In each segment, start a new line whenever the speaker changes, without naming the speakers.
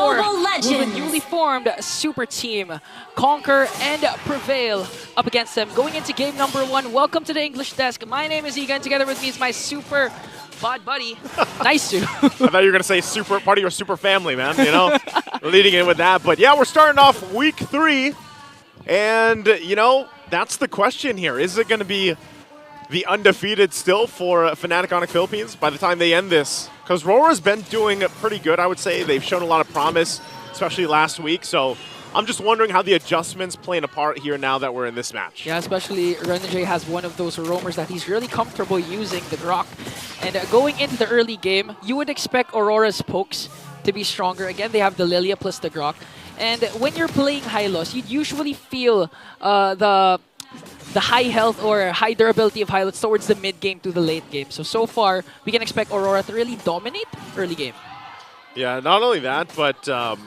4 will the newly formed super team conquer and prevail up against them. Going into game number 1, welcome to the English desk. My name is Egan. Together with me is my super bod buddy. Nice to.
I thought you were going to say super part of your super family, man. You know, leading in with that. But yeah, we're starting off week 3. And, you know, that's the question here. Is it going to be the undefeated still for FNATIC ONIC Philippines by the time they end this? Because RORA's been doing pretty good, I would say. They've shown a lot of promise, especially last week. So I'm just wondering how the adjustments playing a part here now that we're in this match.
Yeah, especially Renegade has one of those roamers that he's really comfortable using, the Grok. And going into the early game, you would expect Aurora's pokes to be stronger. Again, they have the Lilia plus the Grok. And when you're playing Hylos, you'd usually feel the high health or high durability of Hylos towards the mid game to the late game. So far, we can expect Aurora to really dominate early game.
Yeah, not only that, but I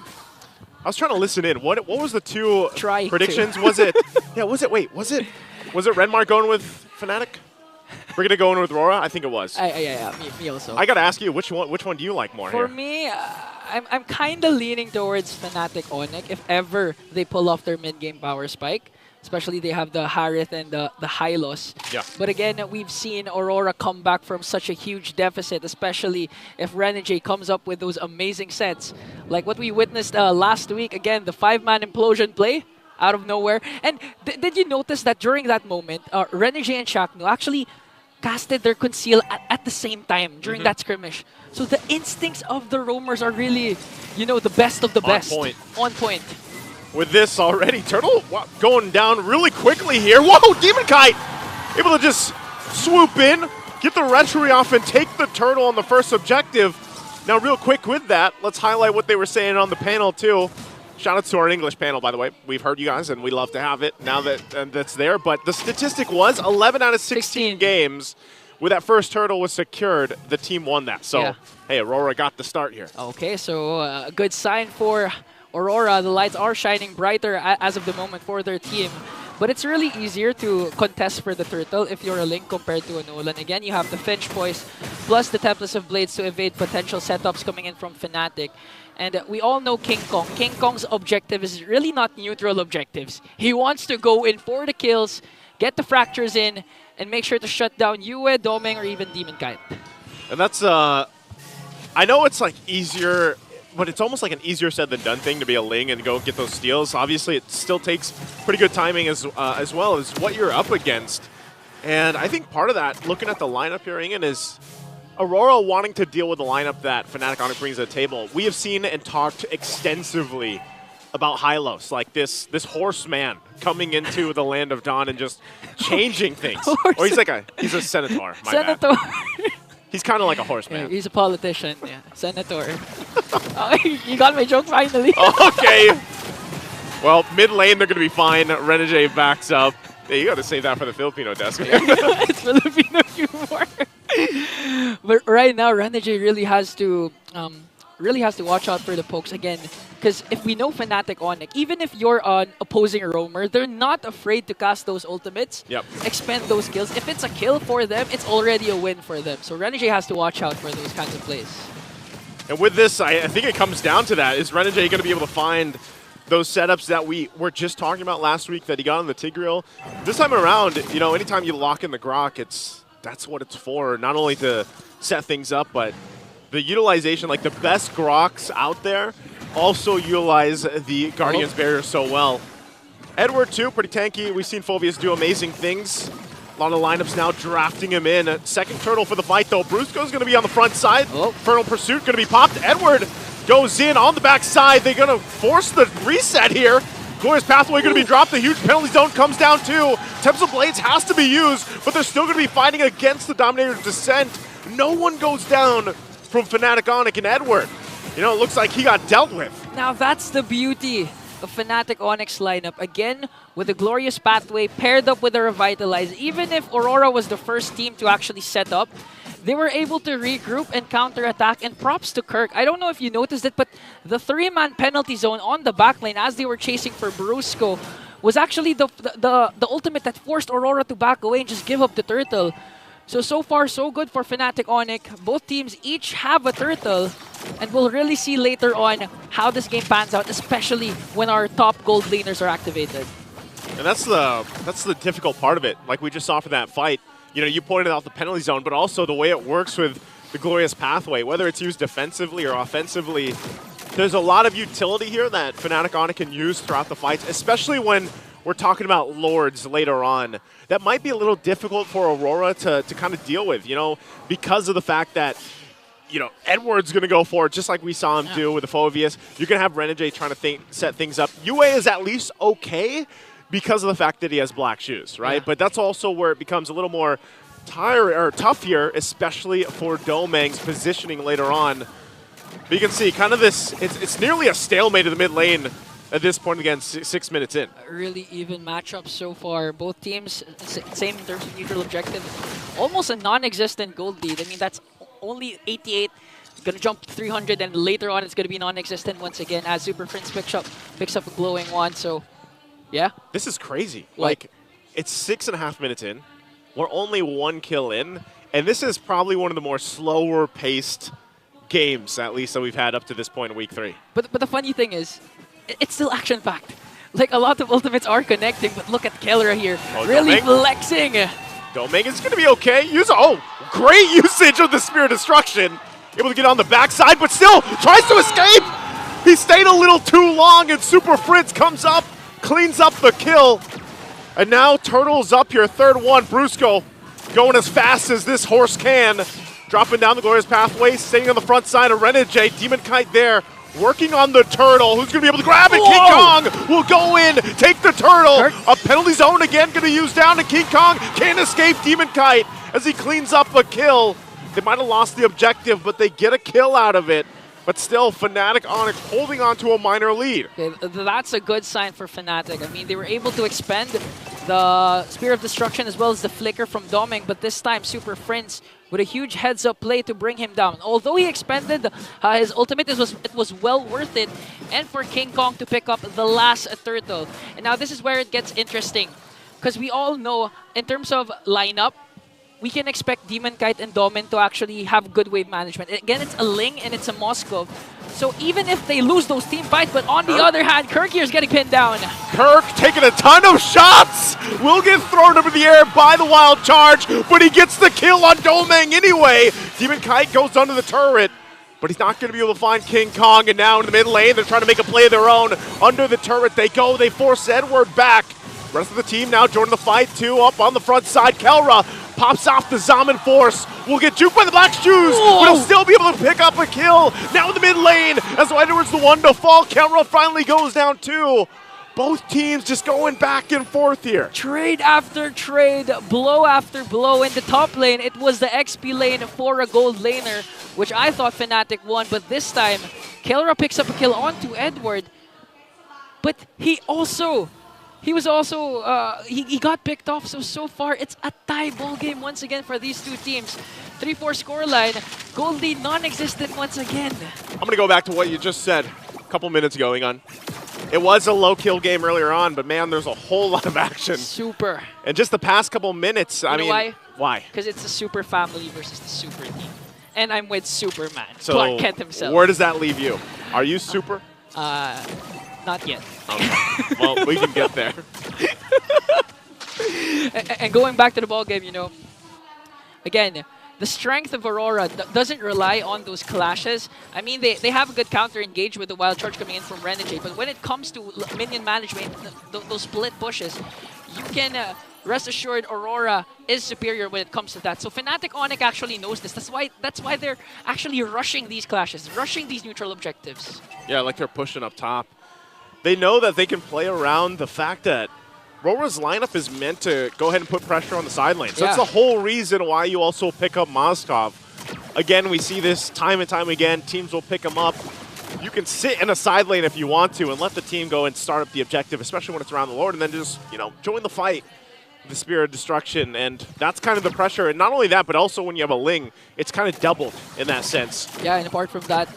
was trying to listen in. What was the two predictions? Was it? Yeah, was it? Wait, was it Renmar going with FNATIC? We're gonna go in with RORA. I think it was.
Yeah, me also.
I gotta ask you, which one do you like more here?
For me, I'm kind of leaning towards FNATIC ONIC if ever they pull off their mid-game power spike. Especially they have the Harith and the Hylos.
Yeah.
But again, we've seen Aurora come back from such a huge deficit, especially if Renegade comes up with those amazing sets. Like what we witnessed last week, again, the 5-man implosion play out of nowhere. And did you notice that during that moment, Renegade and Shaknu actually casted their Conceal at the same time during that skirmish. So the instincts of the roamers are really, you know, the best of the best. On point.
With this already, Turtle going down really quickly here. Whoa, Demon Kite able to just swoop in, get the Retry off, and take the Turtle on the first objective. Now, real quick with that, let's highlight what they were saying on the panel, too. Shout out to our English panel, by the way. We've heard you guys, and we love to have it now that that's there. But the statistic was 11 out of 16 games where that first Turtle was secured, the team won that. So, yeah. Hey, Aurora got the start here.
Okay, so a good sign for Aurora. The lights are shining brighter as of the moment for their team. But it's really easier to contest for the Turtle if you're a Link compared to a Nolan. Again, you have the Finch Poise plus the Tempest of Blades to evade potential setups coming in from FNATIC. And we all know King Kong. King Kong's objective is really not neutral objectives. He wants to go in for the kills, get the fractures in, and make sure to shut down Yue, Domeng, or even Demon Kite.
And that's, I know it's like easier, but it's almost like an easier said than done thing to be a Ling and go get those steals. Obviously, it still takes pretty good timing as well as what you're up against. And I think part of that, looking at the lineup here, Ingen, is Aurora wanting to deal with the lineup that FNATIC ONIC brings to the table. We have seen and talked extensively about Hylos, like this horseman coming into the Land of Dawn and just changing things. Or he's a senator, my bad. He's kind of like a horseman.
Yeah, he's a politician, yeah. Senator. Oh, you got my joke finally.
Okay. Well, mid lane, they're going to be fine. Renegade backs up. Hey, you got to save that for the Filipino desk.
It's Filipino humor. But right now, Renegade really has to watch out for the pokes again. Because if we know FNATIC ONIC, even if you're an opposing roamer, they're not afraid to cast those ultimates, expend those kills. If it's a kill for them, it's already a win for them. So Renegade has to watch out for those kinds of plays. And
with this, I think it comes down to that. Is Renegade going to be able to find those setups that we were just talking about last week that he got on the Tigreal? This time around, you know, anytime you lock in the Grok, that's what it's for. Not only to set things up, but the utilization, like the best Groks out there, also utilize the Guardian's Barrier so well. Edward, too, pretty tanky. We've seen Phoveus do amazing things. A lot of lineups now drafting him in. Second Turtle for the fight, though. Brusco's going to be on the front side. Infernal Pursuit going to be popped. Edward goes in on the back side. They're going to force the reset here. Glorious Pathway going to be dropped. The huge penalty zone comes down, too. Tempest of Blades has to be used, but they're still going to be fighting against the Dominator's Descent. No one goes down from FNATIC ONIC and Edward. You know, it looks like he got dealt with.
Now that's the beauty of FNATIC ONIC's lineup. Again, with the Glorious Pathway paired up with the Revitalize. Even if Aurora was the first team to actually set up, they were able to regroup and counterattack. And props to Kirk. I don't know if you noticed it, but the 3-man penalty zone on the backline as they were chasing for Brusco was actually the ultimate that forced Aurora to back away and just give up the Turtle. So far, so good for FNATIC ONIC. Both teams each have a turtle, and we'll really see later on how this game pans out, especially when our top gold laners are activated.
And that's the difficult part of it. Like we just saw for that fight, you know, you pointed out the penalty zone, but also the way it works with the Glorious Pathway, whether it's used defensively or offensively. There's a lot of utility here that FNATIC ONIC can use throughout the fights, especially when we're talking about Lords later on. That might be a little difficult for Aurora to kind of deal with, you know, because of the fact that, you know, Edward's going to go for it, just like we saw him do with the Phoveus. You're going to have Renegade trying to set things up. UA is at least okay because of the fact that he has black shoes, right?
Yeah.
But that's also where it becomes a little more tough here, especially for Domeng's positioning later on. But you can see kind of this, it's nearly a stalemate in the mid lane at this point, again, 6 minutes in.
A really even matchup so far. Both teams, same in terms of neutral objective. Almost a non-existent gold lead. I mean, that's only 88. Gonna jump to 300, and later on it's gonna be non-existent once again as Super Prince picks up a glowing wand. So, yeah.
This is crazy.
What?
Like, it's 6.5 minutes in. We're only 1 kill in, and this is probably one of the more slower paced games, at least, that we've had up to this point in week 3.
But the funny thing is, it's still action-packed. Like, a lot of ultimates are connecting, but look at Kelra here. Really flexing.
Domeng is going to be okay. Great usage of the Spear of Destruction. Able to get on the backside, but still tries to escape. He stayed a little too long, and Super Fritz comes up, cleans up the kill. And now Turtle's up here, third one. Brusco going as fast as this horse can. Dropping down the Glorious Pathway, staying on the front side of Renegade. Demon Kite there. Working on the turtle. Who's going to be able to grab it?
Whoa!
King Kong will go in, take the turtle. A penalty zone again going to use down to King Kong. Can't escape Demon Kite as he cleans up a kill. They might have lost the objective, but they get a kill out of it. But still, FNATIC ONIC holding on to a minor lead.
Okay, that's a good sign for FNATIC. I mean, they were able to expend the Spear of Destruction as well as the Flicker from Domeng, but this time Super Prince with a huge heads-up play to bring him down. Although he expended his ultimate, it was well worth it, and for King Kong to pick up the last turtle. And now this is where it gets interesting, because we all know, in terms of lineup, we can expect Demon Kite and Domin to actually have good wave management. Again, it's a Ling and it's a Moskov. So even if they lose those team fights, but on the other hand, Kirk here is getting pinned down.
Kirk taking a ton of shots. Will get thrown over the air by the Wild Charge, but he gets the kill on Domeng anyway. Demon Kite goes under the turret, but he's not going to be able to find King Kong. And now in the mid lane, they're trying to make a play of their own. Under the turret they go. They force Edward back. Rest of the team now joining the fight too. Up on the front side, Kelra pops off the Zaman Force. Will get juked by the Black Shoes, but he'll still be able to pick up a kill. Now in the mid lane, as Edward's the one to fall. Kelra finally goes down too. Both teams just going back and forth here.
Trade after trade, blow after blow. In the top lane, it was the XP lane for a gold laner, which I thought FNATIC won, but this time, Kelra picks up a kill onto Edward. But he got picked off, so far it's a tie ball game once again for these two teams. 3-4 scoreline, gold lead non-existent once again.
I'm going to go back to what you just said a couple minutes ago, Egon. It was a low kill game earlier on, but man, there's a whole lot of action.
Super.
And just the past couple minutes, I mean,
why?
Why?
Because it's the Super family versus the Super team. And I'm with Superman,
so
Clark Kent himself.
Where does that leave you? Are you Super?
Not yet.
Okay. Well, we can get there.
And going back to the ball game, you know, again, the strength of Aurora doesn't rely on those clashes. I mean, they have a good counter engage with the Wild Charge coming in from Renegade, but when it comes to minion management, those split pushes, you can rest assured Aurora is superior when it comes to that. So FNATIC ONIC actually knows this. That's why they're actually rushing these clashes, rushing these neutral objectives.
Yeah, like they're pushing up top. They know that they can play around the fact that Rora's lineup is meant to go ahead and put pressure on the side lane. So that's the whole reason why you also pick up Moskov. Again, we see this time and time again. Teams will pick him up. You can sit in a side lane if you want to and let the team go and start up the objective, especially when it's around the Lord, and then just, you know, join the fight. The Spirit of Destruction, and that's kind of the pressure. And not only that, but also when you have a Ling, it's kind of doubled in that sense.
Yeah, and apart from that,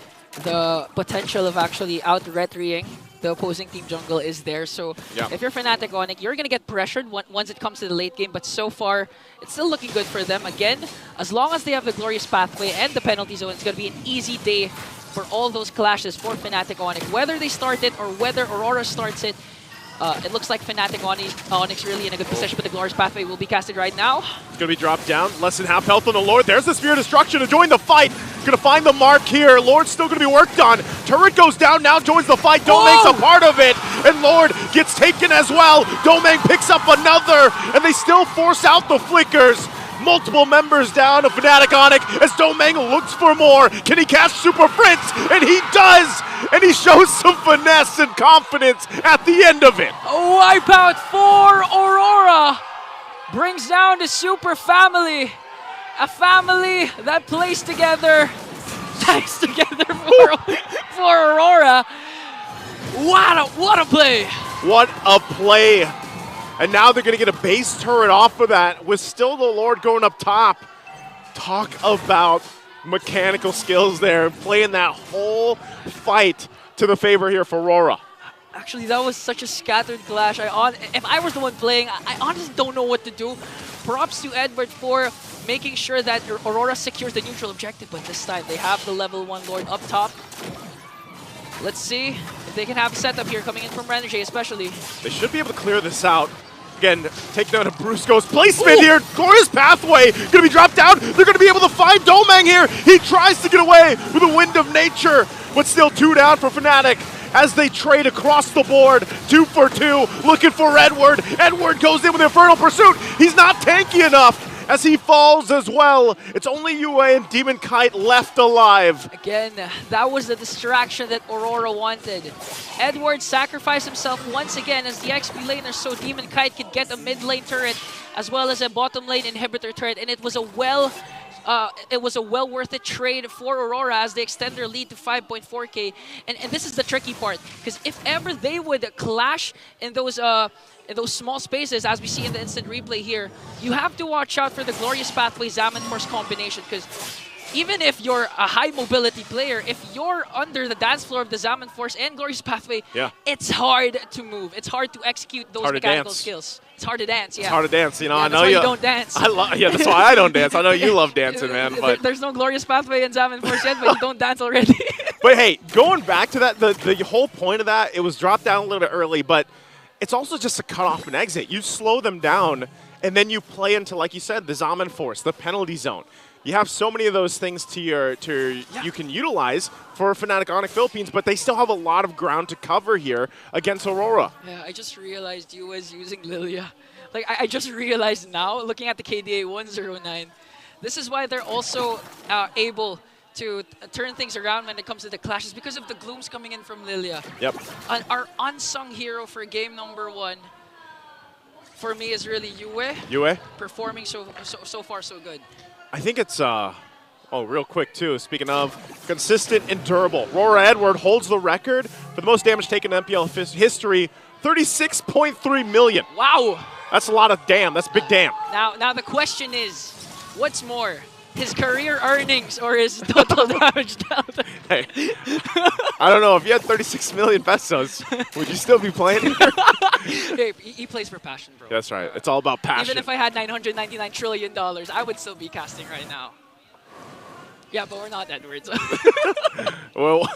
the potential of actually out-retrying the opposing team jungle is there. So
Yeah.
if you're FNATIC ONIC, you're going to get pressured once it comes to the late game. But so far, it's still looking good for them. Again, as long as they have the Glorious Pathway and the penalty zone, it's going to be an easy day for all those clashes for FNATIC ONIC. Whether they start it or whether Aurora starts it, it looks like FNATIC ONIC's really in a good position, but the Glorious Pathway will be casted right now.
It's going to be dropped down. Less than half health on the Lord. There's the Spear of Destruction to join the fight. Going to find the mark here. Lord's still going to be worked on. Turret goes down, now joins the fight. Domeng's a part of it, and Lord gets taken as well. Domeng picks up another, and they still force out the flickers. Multiple members down of FNATIC ONIC as Domeng looks for more. Can he catch Super Prince? And he does! And he shows some finesse and confidence at the end of it.
A wipeout for Aurora brings down the Super Family. A family that plays together, ties together for Aurora. What a play!
What a play! And now they're going to get a base turret off of that with still the Lord going up top. Talk about mechanical skills there, playing that whole fight to the favor here for Aurora.
Actually, that was such a scattered clash. If I was the one playing, I honestly don't know what to do. Props to Edward for making sure that Aurora secures the neutral objective, but this time they have the level 1 Lord up top. Let's see if they can have a setup here coming in from Renegade especially.
They should be able to clear this out. Again, take down a Brusco's placement here. Glorious Pathway going to be dropped down. They're going to be able to find Domeng here. He tries to get away with a Wind of Nature, but still 2 down for FNATIC as they trade across the board. 2 for 2, looking for Edward. Edward goes in with Infernal Pursuit. He's not tanky enough as he falls as well. It's only UA and Demon Kite left alive.
Again, that was the distraction that Aurora wanted. Edward sacrificed himself once again as the XP laner so Demon Kite could get a mid lane turret as well as a bottom lane inhibitor turret, and it was a well worth it trade for Aurora as they extend their lead to 5.4k. And this is the tricky part, because if ever they would clash in those small spaces, as we see in the instant replay here, you have to watch out for the Glorious Pathway Zaman Force combination, because even if you're a high mobility player, if you're under the dance floor of the Zaman Force and Glorious Pathway, it's hard to move. It's hard to execute those mechanical skills. It's hard to dance, yeah.
It's hard to dance, you know.
Yeah,
I know
you don't dance.
Yeah, that's why I don't dance. I know you love dancing, man. But
there's no Glorious Pathway in Zaman Force yet, but you don't dance already.
But hey, going back to that, the whole point of that, it was dropped down a little bit early, but it's also just a cut off and exit. You slow them down, and then you play into, like you said, the Zaman Force, the penalty zone. You have so many of those things you can utilize for FNATIC ONIC Philippines, but they still have a lot of ground to cover here against Aurora.
Yeah, I just realized you was using Lilia. Like, I just realized now, looking at the KDA 109, this is why they're also able to turn things around when it comes to the clashes, because of the glooms coming in from Lilia.
Yep.
Our unsung hero for game number 1, for me, is really Yue.
Yue?
Performing so far so good.
I think it's, real quick too, speaking of consistent and durable. Aurora Edward holds the record for the most damage taken in MPL history, 36.3 million.
Wow.
That's a lot of damn. That's big damn.
Now the question is, what's more? His career earnings or his total damage dealt?
Hey, I don't know. If you had 36 million pesos, would you still be playing?
Hey, he plays for passion, bro.
That's right. It's all about passion.
Even if I had $999 trillion, I would still be casting right now. Yeah, but we're not Edwards.
Well,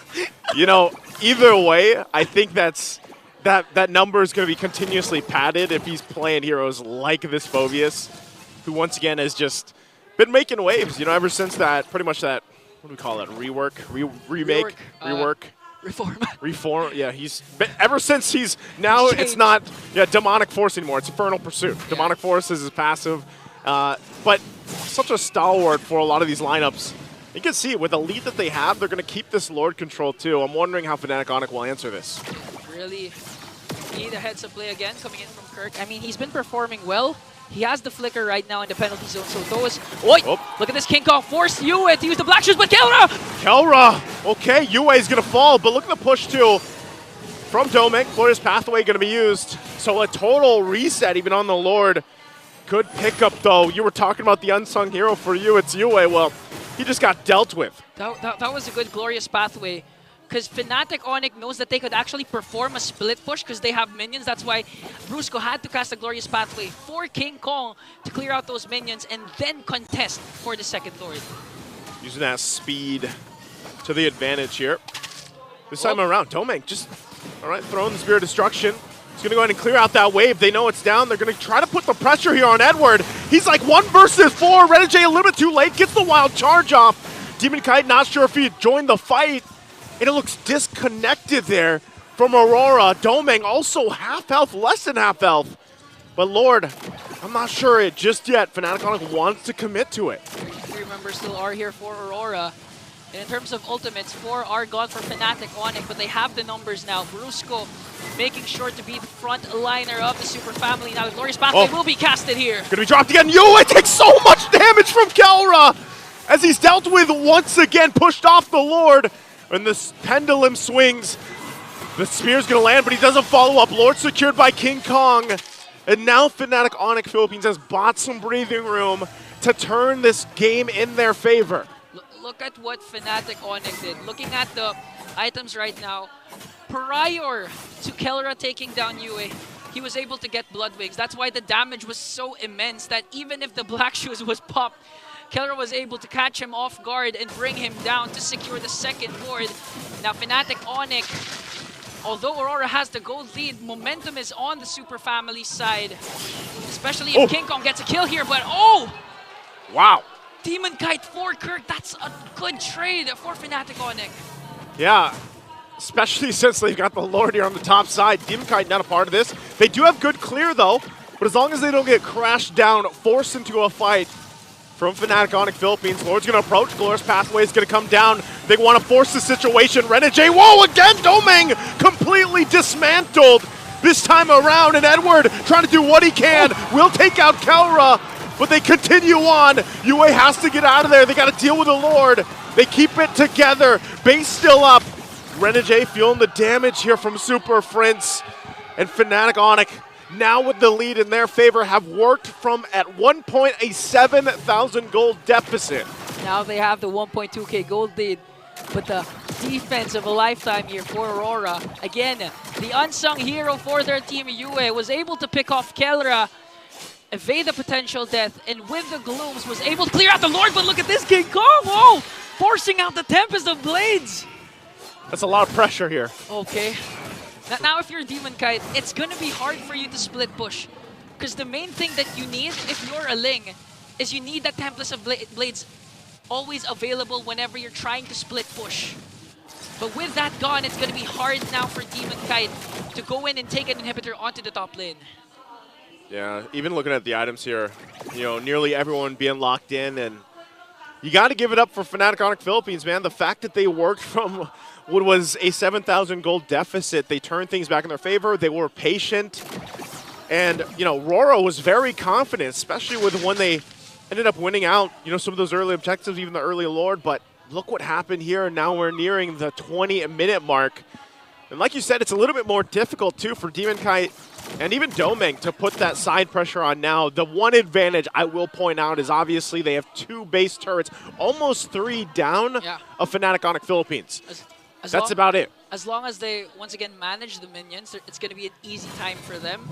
you know, either way, I think that number is going to be continuously padded if he's playing heroes like this Phobius, who once again has just been making waves, you know, ever since that, pretty much that, what do we call it, remake, reform, yeah, he's been, ever since he's, now it's not, Demonic Force anymore, it's Infernal Pursuit. Yeah. Demonic Force is his passive, but such a stalwart for a lot of these lineups. You can see, with the lead that they have, they're going to keep this Lord control too. I'm wondering how FNATIC ONIC will answer this.
Really need a heads-up play again coming in from Kirk. I mean, he's been performing well. He has the flicker right now in the penalty zone, so those... Look at this King Kong. Forced Yue to use the black shoes, but
Kelra! Okay, Yue is going to fall, but look at the push too. From Domeng, Glorious Pathway going to be used. So a total reset even on the Lord. Good pickup though. You were talking about the unsung hero for you. It's Yue. Well, he just got dealt with.
That was a good Glorious Pathway because FNATIC ONIC knows that they could actually perform a split push because they have minions. That's why Brusco had to cast a Glorious Pathway for King Kong to clear out those minions and then contest for the second Lord.
Using that speed to the advantage here. This time around, Domeng just, all right, throwing the Spear of Destruction. He's going to go ahead and clear out that wave. They know it's down. They're going to try to put the pressure here on Edward. He's like 1 versus 4. Renegade a little bit too late. Gets the wild charge off. Demon Kite not sure if he joined the fight. And it looks disconnected there from Aurora. Domeng also half health, less than half health. But Lord, I'm not sure it just yet. FNATIC ONIC wants to commit to it.
3 members still are here for Aurora. And in terms of ultimates, 4 are gone for FNATIC ONIC, but they have the numbers now. Brusco making sure to be the front liner of the Super Family. Now the Glorious Pathway will be casted here.
Gonna be dropped again. Yue takes so much damage from Kelra as he's dealt with once again, pushed off the Lord. And this pendulum swings. The spear's gonna land, but he doesn't follow up. Lord secured by King Kong. And now FNATIC ONIC Philippines has bought some breathing room to turn this game in their favor.
Look at what FNATIC ONIC did. Looking at the items right now, prior to Kelra taking down Yue, he was able to get Blood Wings. That's why the damage was so immense that even if the Black Shoes was popped, Kelra was able to catch him off guard and bring him down to secure the second board. Now FNATIC ONIC, although Aurora has the gold lead, momentum is on the Super Family side. Especially if King Kong gets a kill here, but
wow.
Demon Kite for Kirk, that's a good trade for FNATIC ONIC.
Yeah, especially since they've got the Lord here on the top side. Demon Kite not a part of this. They do have good clear though, but as long as they don't get crashed down, forced into a fight from FNATIC ONIC Philippines, Lord's gonna approach, Glorious Pathway is gonna come down. They wanna force the situation. Renegade, whoa, again, Domeng completely dismantled this time around, and Edward trying to do what he can. Will take out Kelra. But they continue on. Yue has to get out of there. They got to deal with the Lord. They keep it together. Base still up. Renegade feeling the damage here from Super Prince. And FNATIC ONIC, now with the lead in their favor, have worked from at one point a 7,000 gold deficit.
Now they have the 1.2k gold lead. But the defense of a lifetime here for Aurora. Again, the unsung hero for their team, Yue, was able to pick off Kelra, evade the potential death, and with the glooms was able to clear out the Lord. But look at this King Kong, whoa! Forcing out the Tempest of Blades.
That's a lot of pressure here.
Okay. Now if you're Demon Kite, it's gonna be hard for you to split push. Because the main thing that you need, if you're a Ling, is you need that Tempest of Blades always available whenever you're trying to split push. But with that gone, it's gonna be hard now for Demon Kite to go in and take an inhibitor onto the top lane.
Yeah, even looking at the items here, you know, nearly everyone being locked in, and you got to give it up for FNATIC ONIC Philippines, man. The fact that they worked from what was a 7,000 gold deficit, they turned things back in their favor. They were patient, and you know, RORA was very confident, especially with when they ended up winning out. You know, some of those early objectives, even the early Lord. But look what happened here, and now we're nearing the 20-minute mark. And like you said, it's a little bit more difficult, too, for Demon Kite and even Domeng to put that side pressure on now. The one advantage I will point out is obviously they have 2 base turrets, almost 3 down of FNATIC ONIC Philippines. That's about it.
As long as they, once again, manage the minions, it's going to be an easy time for them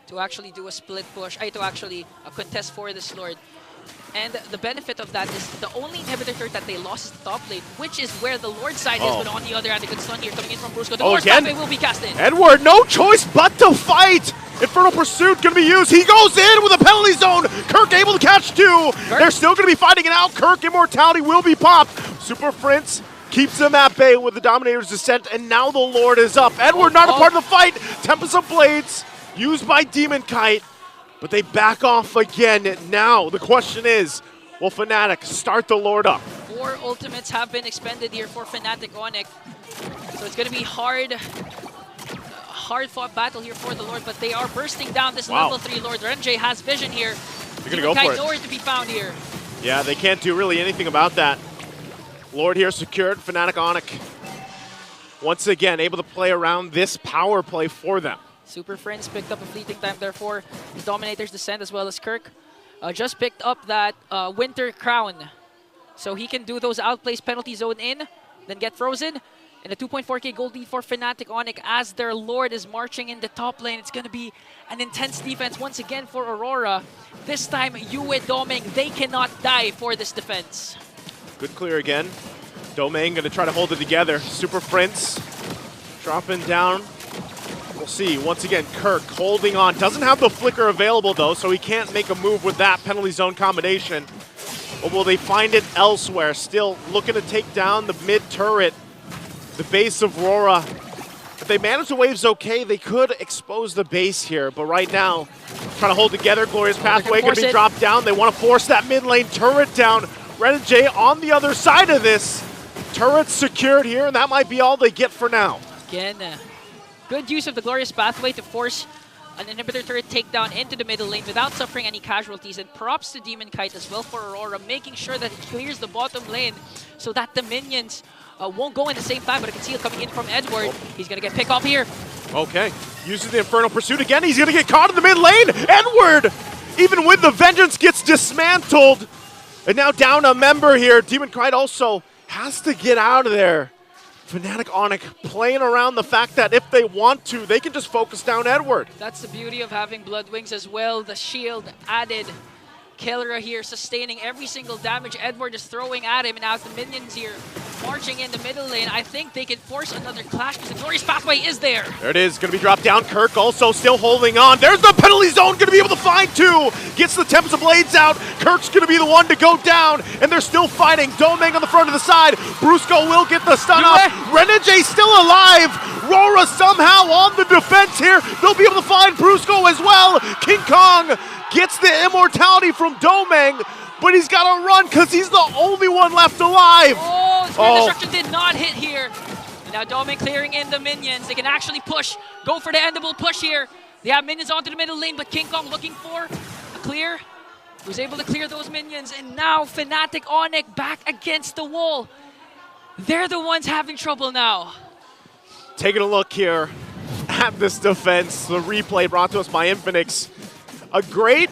to actually do a split push, to actually contest for this Lord. And the benefit of that is the only inhibitor turret that they lost is the top lane, which is where the Lord side is, but on the other hand, a good stun here coming in from Brusco. The Lord's Pathway will be cast in.
Edward, no choice but to fight! Infernal Pursuit going to be used. He goes in with a penalty zone. Kirk able to catch 2. They're still going to be fighting it out. Kirk, Immortality will be popped. Super Prince keeps him at bay with the Dominator's Descent, and now the Lord is up. Edward not a part of the fight. Tempest of Blades used by Demon Kite. But they back off again. Now the question is, will FNATIC start the Lord up?
4 ultimates have been expended here for FNATIC ONIC. So it's going to be hard-fought battle here for the Lord, but they are bursting down this level 3 Lord. Renjay has vision here.
They're going to go for it.
Nowhere to be found here.
Yeah, they can't do really anything about that. Lord here secured. FNATIC ONIC once again able to play around this power play for them.
Super Friends picked up a fleeting time, therefore, the Dominator's Descent as well as Kirk. Just picked up that Winter Crown. So he can do those outplays penalty zone in, then get frozen. And a 2.4k gold lead for FNATIC ONIC as their Lord is marching in the top lane. It's going to be an intense defense once again for Aurora. This time, Yue Doming, they cannot die for this defense.
Good clear again. Domain going to try to hold it together. Super Prince dropping down. We'll see. Once again, Kirk holding on. Doesn't have the flicker available, though, so he can't make a move with that penalty zone combination. Or will they find it elsewhere? Still looking to take down the mid turret. The base of RORA. If they manage the waves okay, they could expose the base here. But right now, trying to hold together. Glorious Pathway going to be dropped down. They want to force that mid lane turret down. Renegade on the other side of this. Turret's secured here, and that might be all they get for now.
Again, good use of the Glorious Pathway to force an inhibitor turret takedown into the middle lane without suffering any casualties. And props to Demon Kite as well for Aurora, making sure that it clears the bottom lane so that the minions won't go in the same time. But I can see it coming in from Edward. He's going to get picked off here.
Okay, uses the Infernal Pursuit again. He's going to get caught in the mid lane. Edward, even with the Vengeance, gets dismantled. And now down a member here. Demon Kite also has to get out of there. FNATIC ONIC playing around the fact that if they want to, they can just focus down Edward.
That's the beauty of having Blood Wings as well. The shield added. Kellera here sustaining every single damage Edward is throwing at him. And now the minions here marching in the middle lane. I think they can force another clash because the Glorious Pathway is there.
There it is, going to be dropped down. Kirk also still holding on. There's the penalty zone, going to be able to find two. Gets the Tempest of Blades out. Kirk's going to be the one to go down. And they're still fighting. Domeng on the front of the side. Brusco will get the stun off. Renegade still alive. RORA somehow on the defense here. They'll be able to find Brusco as well. King Kong gets the immortality from Domeng, but he's got to run because he's the only one left alive.
Oh, Spirit Destruction did not hit here. And now Domeng clearing in the minions. They can actually push, go for the endable push here. They have minions onto the middle lane, but King Kong looking for a clear. He was able to clear those minions, and now FNATIC ONIC back against the wall. They're the ones having trouble now.
Taking a look here at this defense, the replay brought to us by Infinix. A great,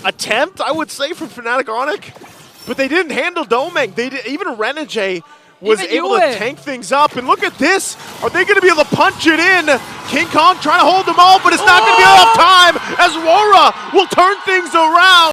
attempt, I would say, from FNATIC ONIC, but they didn't handle Domeng. Even Renegade was able to tank things up. And look at this. Are they going to be able to punch it in? King Kong trying to hold them all, but it's not going to be enough time as RORA will turn things around.